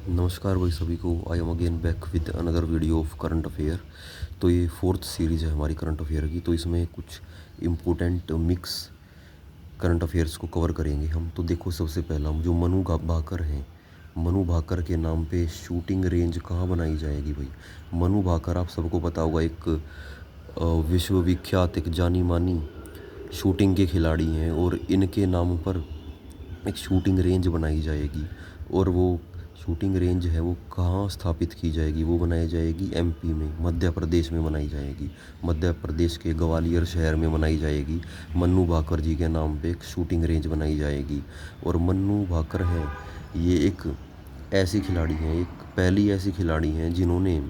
नमस्कार भाई सभी को। I am again back with another video of current affair. तो ये फोर्थ सीरीज़ है हमारी करंट अफेयर की। तो इसमें कुछ इम्पोर्टेंट मिक्स करंट अफेयर्स को कवर करेंगे हम। तो देखो, सबसे पहला जो भाकर हैं, मनु भाकर के नाम पे शूटिंग रेंज कहाँ बनाई जाएगी भाई। मनु भाकर आप सबको पता होगा, एक विश्वविख्यात, एक जानी मानी शूटिंग के खिलाड़ी हैं, और इनके नाम पर एक शूटिंग रेंज बनाई जाएगी। और वो शूटिंग रेंज है वो कहाँ स्थापित की जाएगी, वो बनाई जाएगी एमपी में, मध्य प्रदेश में बनाई जाएगी। मध्य प्रदेश के ग्वालियर शहर में बनाई जाएगी। मन्नू भाकर जी के नाम पे एक शूटिंग रेंज बनाई जाएगी। और मन्नू भाकर है, ये एक ऐसी खिलाड़ी हैं, एक पहली ऐसी खिलाड़ी हैं जिन्होंने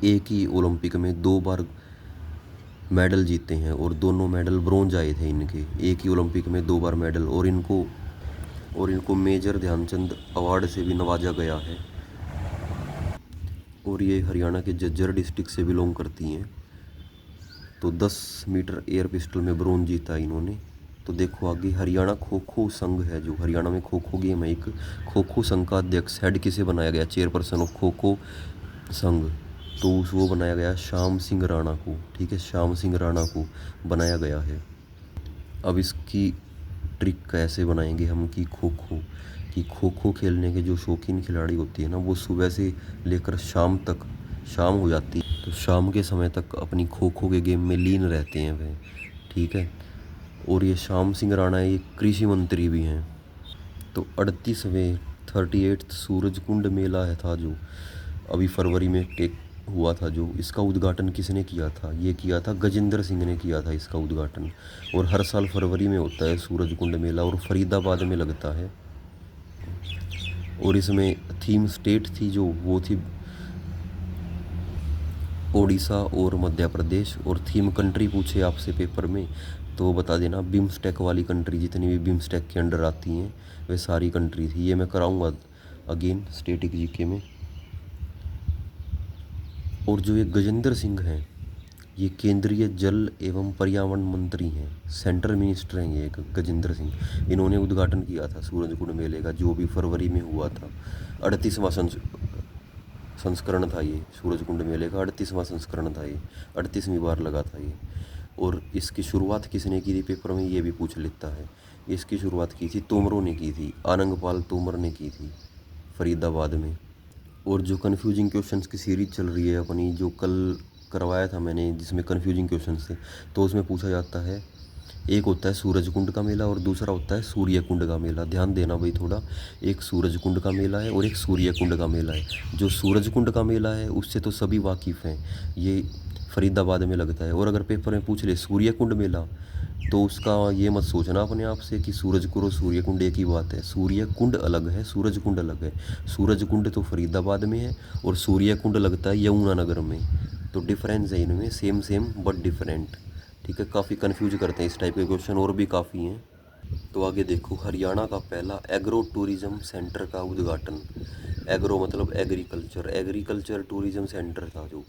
एक ही ओलंपिक में 2 बार मेडल जीते हैं, और दोनों मेडल ब्रोंज आए थे इनके। एक ही ओलंपिक में 2 बार मेडल, और इनको मेजर ध्यानचंद अवार्ड से भी नवाजा गया है। और ये हरियाणा के झज्जर डिस्ट्रिक्ट से बिलोंग करती हैं। तो 10 मीटर एयर पिस्टल में ब्रोंज जीता इन्होंने। तो देखो आगे, हरियाणा खो खो संघ है, जो हरियाणा में खो खो गेम है, एक खो खो संघ का अध्यक्ष हेड किसे बनाया गया, चेयरपर्सन ऑफ खो खो संघ। तो वो बनाया गया श्याम सिंह राणा को। ठीक है, श्याम सिंह राणा को बनाया गया है। अब इसकी ट्रिक कैसे बनाएंगे हम कि खो खो खेलने के जो शौकीन खिलाड़ी होती है ना, वो सुबह से लेकर शाम तक, शाम हो जाती है तो शाम के समय तक अपनी खो खो के गेम में लीन रहते हैं वह। ठीक है। और ये श्याम सिंह राणा ये कृषि मंत्री भी हैं। तो 38वें 38th सूरजकुंड मेला है था, जो अभी फरवरी में टेक हुआ था, जो इसका उद्घाटन किसने किया था, ये किया था गजेंद्र सिंह ने किया था इसका उद्घाटन। और हर साल फरवरी में होता है सूरजकुंड मेला, और फरीदाबाद में लगता है। और इसमें थीम स्टेट थी जो, वो थी ओडिशा और मध्य प्रदेश। और थीम कंट्री पूछे आपसे पेपर में तो बता देना बिम्स्टेक वाली कंट्री, जितनी भी बिम्स्टेक के अंडर आती हैं वे सारी कंट्री थी। ये मैं कराऊंगा अगेन स्टेटिक जीके में। और जो ये गजेंद्र सिंह हैं, ये केंद्रीय जल एवं पर्यावरण मंत्री हैं, सेंट्रल मिनिस्टर हैं ये गजेंद्र सिंह। इन्होंने उद्घाटन किया था सूरजकुंड मेले का, जो भी फरवरी में हुआ था। 38वां संस्करण था ये, सूरजकुंड मेले का 38वां संस्करण था ये, 38वीं बार लगा था ये। और इसकी शुरुआत किसने की थी, पेपर में ये भी पूछ लेता है। इसकी शुरुआत की थी तोमरों ने की थी, आनंगपाल तोमर ने की थी, फरीदाबाद में। और जो कन्फ्यूजिंग क्वेश्चंस की सीरीज चल रही है अपनी, जो कल करवाया था मैंने, जिसमें कन्फ्यूजिंग क्वेश्चंस थे, तो उसमें पूछा जाता है, एक होता है सूरज कुंड का मेला और दूसरा होता है सूर्य कुंड का मेला। ध्यान देना भाई थोड़ा, एक सूरज कुंड का मेला है और एक सूर्य कुंड का मेला है। जो सूरज कुंड का मेला है उससे तो सभी वाकिफ़ हैं, ये फरीदाबाद में लगता है। और अगर पेपर में पूछ ले सूर्य कुंड मेला, तो उसका ये मत सोचना अपने आप से कि सूरज कुंड और सूर्य कुंड एक ही बात है। सूर्य कुंड अलग है, सूरज कुंड अलग है। सूरज कुंड तो फरीदाबाद में है और सूर्य कुंड लगता है यमुनानगर में। तो डिफरेंस है इनमें, सेम सेम बट डिफरेंट। ठीक है, काफ़ी कंफ्यूज करते हैं इस टाइप के क्वेश्चन, और भी काफ़ी हैं। तो आगे देखो, हरियाणा का पहला एग्रो टूरिज्म सेंटर का उद्घाटन। एग्रो मतलब एग्रीकल्चर, एग्रीकल्चर टूरिज्म सेंटर था जो।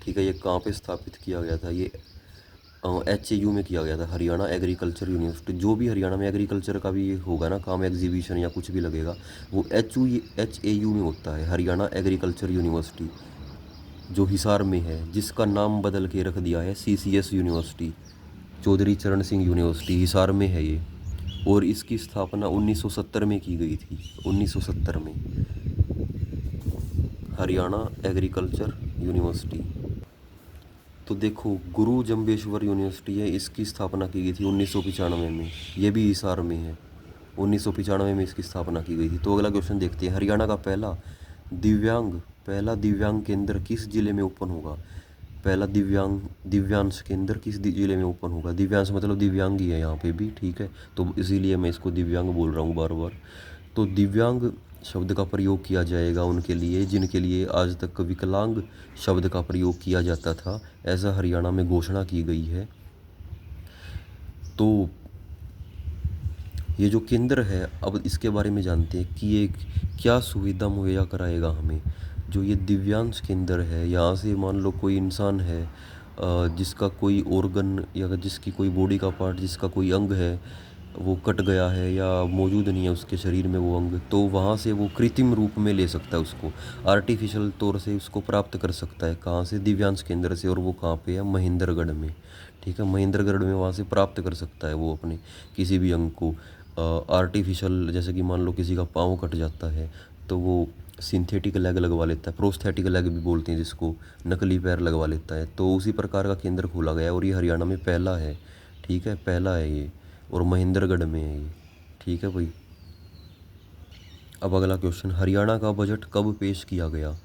ठीक है, ये कहाँ पे स्थापित किया गया था, ये HAU में किया गया था, हरियाणा एग्रीकल्चर यूनिवर्सिटी। जो भी हरियाणा में एग्रीकल्चर का भी होगा ना काम, एग्जीबिशन या कुछ भी लगेगा, वो HAU में होता है, हरियाणा एग्रीकल्चर यूनिवर्सिटी, जो हिसार में है, जिसका नाम बदल के रख दिया है CCS यूनिवर्सिटी, चौधरी चरण सिंह यूनिवर्सिटी, हिसार में है ये। और इसकी स्थापना 1970 में की गई थी, 1970 में, हरियाणा एग्रीकल्चर यूनिवर्सिटी। तो देखो, गुरु जम्बेश्वर यूनिवर्सिटी है, इसकी स्थापना की गई थी 1995 में, ये भी हिसार में है, 1995 में इसकी स्थापना की गई थी। तो अगला क्वेश्चन देखते हैं, हरियाणा का दिव्यांग पहला दिव्यांग केंद्र किस जिले में ओपन होगा। पहला दिव्यांश केंद्र किस जिले में ओपन होगा। दिव्यांश मतलब दिव्यांगी है यहाँ पे भी, ठीक है, तो इसीलिए मैं इसको दिव्यांग बोल रहा हूँ बार बार। तो दिव्यांग शब्द का प्रयोग किया जाएगा उनके लिए जिनके लिए आज तक विकलांग शब्द का प्रयोग किया जाता था, ऐसा हरियाणा में घोषणा की गई है। तो ये जो केंद्र है, अब इसके बारे में जानते हैं कि ये क्या सुविधा मुहैया कराएगा हमें। जो ये दिव्यांश केंद्र है, यहाँ से मान लो कोई इंसान है जिसका कोई ऑर्गन या जिसकी कोई बॉडी का पार्ट, जिसका कोई अंग है, वो कट गया है या मौजूद नहीं है उसके शरीर में वो अंग, तो वहाँ से वो कृत्रिम रूप में ले सकता है उसको, आर्टिफिशियल तौर से उसको प्राप्त कर सकता है। कहाँ से? दिव्यांश केंद्र से। और वो कहाँ पे है? महेंद्रगढ़ में। ठीक है, महेंद्रगढ़ में वहाँ से प्राप्त कर सकता है वो अपने किसी भी अंग को आर्टिफिशियल। जैसे कि मान लो किसी का पाँव कट जाता है तो वो सिंथेटिक लेग लगवा लेता है, प्रोस्थेटिक लेग भी बोलते हैं जिसको, नकली पैर लगवा लेता है। तो उसी प्रकार का केंद्र खोला गया है और ये हरियाणा में पहला है। ठीक है, पहला है ये, और महेंद्रगढ़ में है ये। ठीक है भाई। अब अगला क्वेश्चन, हरियाणा का बजट कब पेश किया गया?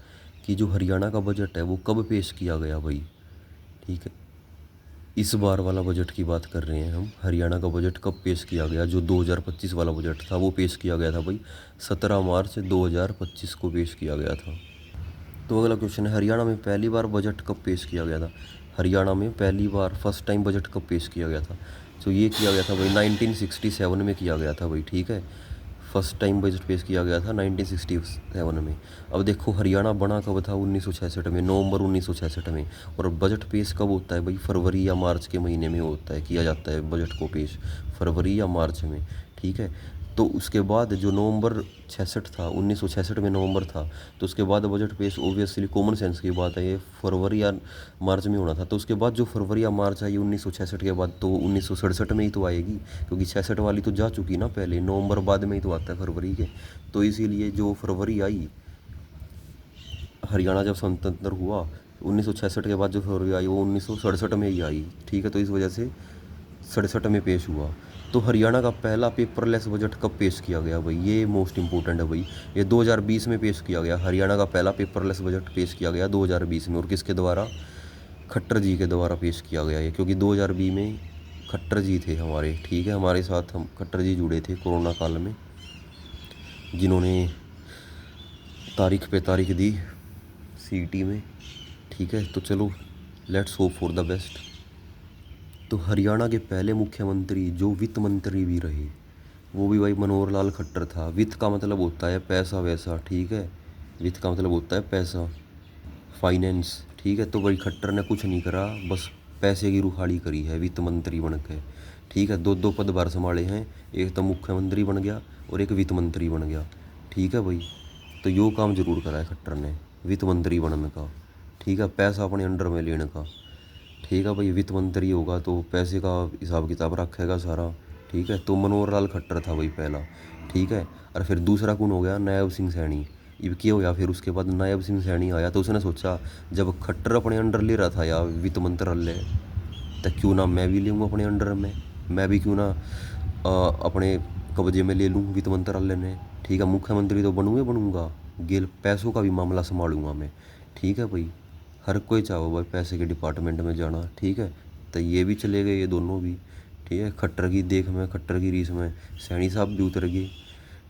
कि जो हरियाणा का बजट है वो कब पेश किया गया भाई? ठीक है, इस बार वाला बजट की बात कर रहे हैं हम। हरियाणा का बजट कब पेश किया गया? जो 2025 वाला बजट था वो पेश किया गया था भाई 17 मार्च 2025 को पेश किया गया था। तो अगला क्वेश्चन है, हरियाणा में पहली बार बजट कब पेश किया गया था? हरियाणा में पहली बार फर्स्ट टाइम बजट कब पेश किया गया था? तो ये किया गया था भाई 1967 में किया गया था भाई। ठीक है, फर्स्ट टाइम बजट पेश किया गया था 1967 में। अब देखो हरियाणा बना कब था? 1966 में, नवंबर 1966 में। और बजट पेश कब होता है भाई? फरवरी या मार्च के महीने में होता है, किया जाता है बजट को पेश फरवरी या मार्च में। ठीक है, तो उसके बाद जो नवंबर 66 था, 1966 में नवंबर था, तो उसके बाद बजट पेश ओबियसली कॉमन सेंस की बात है, ये फरवरी या मार्च में होना था। तो उसके बाद जो फरवरी या मार्च आई 1966 के बाद, तो 1967 में ही तो आएगी, क्योंकि 66 वाली तो जा चुकी ना पहले, नवंबर बाद में ही तो आता है फरवरी के। तो इसीलिए जो फरवरी आई, हरियाणा जब स्वतंत्र हुआ 1966 के बाद जो फरवरी आई वो 1967 में ही आई। ठीक है, तो इस वजह से 67 में पेश हुआ। तो हरियाणा का पहला पेपरलेस बजट कब पेश किया गया भाई? ये मोस्ट इंपॉर्टेंट है भाई। ये 2020 में पेश किया गया। हरियाणा का पहला पेपरलेस बजट पेश किया गया 2020 में। और किसके द्वारा? खट्टर जी के द्वारा पेश किया गया ये, क्योंकि 2020 में खट्टर जी थे हमारे। ठीक है, हमारे साथ हम खट्टर जी जुड़े थे कोरोना काल में, जिन्होंने तारीख पे तारीख दी सीईटी में। ठीक है, तो चलो let's hope for the best. तो हरियाणा के पहले मुख्यमंत्री जो वित्त मंत्री भी रहे वो भी भाई मनोहर लाल खट्टर था। वित्त का मतलब होता है पैसा वैसा। ठीक है, वित्त का मतलब होता है पैसा, फाइनेंस। ठीक है, तो भाई खट्टर ने कुछ नहीं करा, बस पैसे की रुखाड़ी करी है वित्त मंत्री बन के। ठीक है, दो दो पदभार संभाले हैं, एक तो मुख्यमंत्री बन गया और एक वित्त मंत्री बन गया। ठीक है भाई, तो यो काम जरूर करा है खट्टर ने, वित्त मंत्री बनने का। ठीक है, पैसा अपने अंडर में लेने का। ठीक है भाई, वित्त मंत्री होगा तो पैसे का हिसाब किताब रखेगा सारा। ठीक है, तो मनोहर लाल खट्टर था भाई पहला। ठीक है, और फिर दूसरा कौन हो गया? नायब सिंह सैनी। ये क्या हो गया? फिर उसके बाद नायब सिंह सैनी आया, तो उसने सोचा जब खट्टर अपने अंडर ले रहा था या वित्त मंत्रालय, तो क्यों ना मैं भी लूँगा अपने अंडर में, मैं भी क्यों ना अपने कब्जे में ले लूँ वित्त मंत्रालय ने। ठीक है, मुख्यमंत्री तो बनूँगा बनूँगा, गेल पैसों का भी मामला संभालूंगा मैं। ठीक है भाई, हर कोई चाहो भाई पैसे के डिपार्टमेंट में जाना। ठीक है, तो ये भी चले गए ये दोनों भी। ठीक है, खट्टर की देख में, खट्टर की रीस में सैनी साहब भी उतर गए।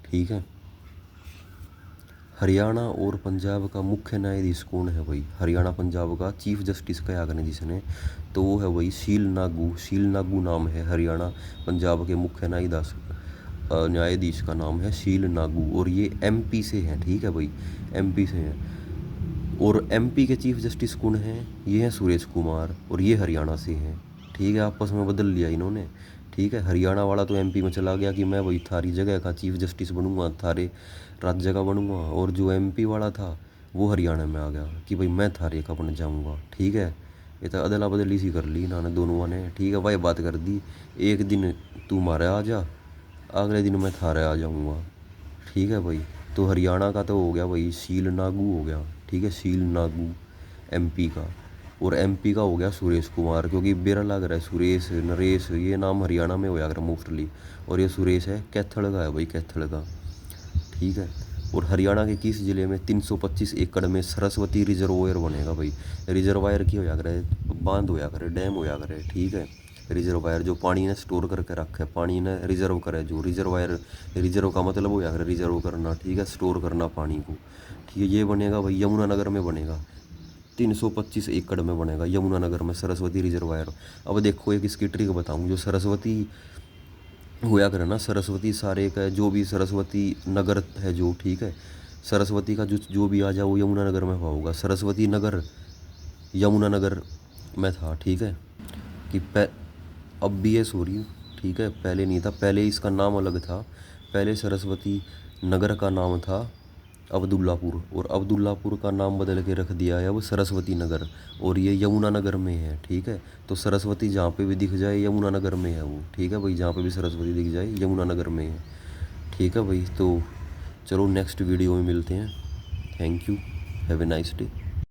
ठीक है, हरियाणा और पंजाब का मुख्य न्यायाधीश कौन है भाई? हरियाणा पंजाब का चीफ जस्टिस कया करें जिसने, तो वो है भाई शील नागू। शील नागू नाम है हरियाणा पंजाब के मुख्य न्यायाधीश का नाम है शील नागू, और ये एमपी से हैं। ठीक है भाई, एमपी से हैं। और एमपी के चीफ जस्टिस कौन हैं? ये हैं सुरेश कुमार, और ये हरियाणा से हैं। ठीक है, आपस में बदल लिया इन्होंने। ठीक है, हरियाणा वाला तो एमपी में चला गया कि मैं वही थारी जगह का चीफ जस्टिस बनूंगा, थारे राज्य का बनूंगा, और जो एमपी वाला था वो हरियाणा में आ गया कि भाई मैं थारे का बन जाऊंगा। ठीक है, ये तो अदला बदली सी कर ली इन्होंने दोनों ने। ठीक है भाई, बात कर दी, एक दिन तू मारे आ जा, अगले दिन मैं थारे आ जाऊंगा। ठीक है भाई, तो हरियाणा का तो हो गया भाई शील नागू हो गया। ठीक है, शील नागू एमपी का। और एमपी का हो गया सुरेश कुमार, क्योंकि बेरा लग रहा है सुरेश नरेश ये नाम हरियाणा में होया कर मोस्टली, और ये सुरेश है कैथल का है भाई, कैथल का। ठीक है, और हरियाणा के किस जिले में 325 एकड़ में सरस्वती रिजर्वायर बनेगा भाई? रिजर्वायर की होया करे, बांध होया करे, डैम होया करे। ठीक है, रिजर्वायर जो पानी ने स्टोर करके रखे, पानी ने रिजर्व करे, जो रिजर्वायर, रिजर्व का मतलब होया करे रिजर्व करना। ठीक है, स्टोर करना पानी को। ठीक है, ये बनेगा भाई यमुनानगर में बनेगा, 325 एकड़ में बनेगा यमुनानगर में सरस्वती रिजर्वायर। अब देखो एक इसकी ट्रिक बताऊँ, जो सरस्वती होया करे ना, सरस्वती सारे का जो भी सरस्वती नगर है जो, ठीक है, सरस्वती का जो जो भी आ जाए वो यमुनानगर में हुआ होगा। सरस्वती नगर यमुनानगर में था। ठीक है, कि अब भी है सॉरी। ठीक ठीक है, पहले नहीं था, पहले इसका नाम अलग था। पहले सरस्वती नगर का नाम था अब्दुल्लापुर, और अब्दुल्लापुर का नाम बदल के रख दिया है अब सरस्वती नगर, और ये यमुना नगर में है। ठीक है, तो सरस्वती जहाँ पे भी दिख जाए यमुना नगर में है वो। ठीक है भाई, जहाँ पे भी सरस्वती दिख जाए यमुना नगर में है। ठीक है भाई, तो चलो नेक्स्ट वीडियो में मिलते हैं। Thank you, have a nice day.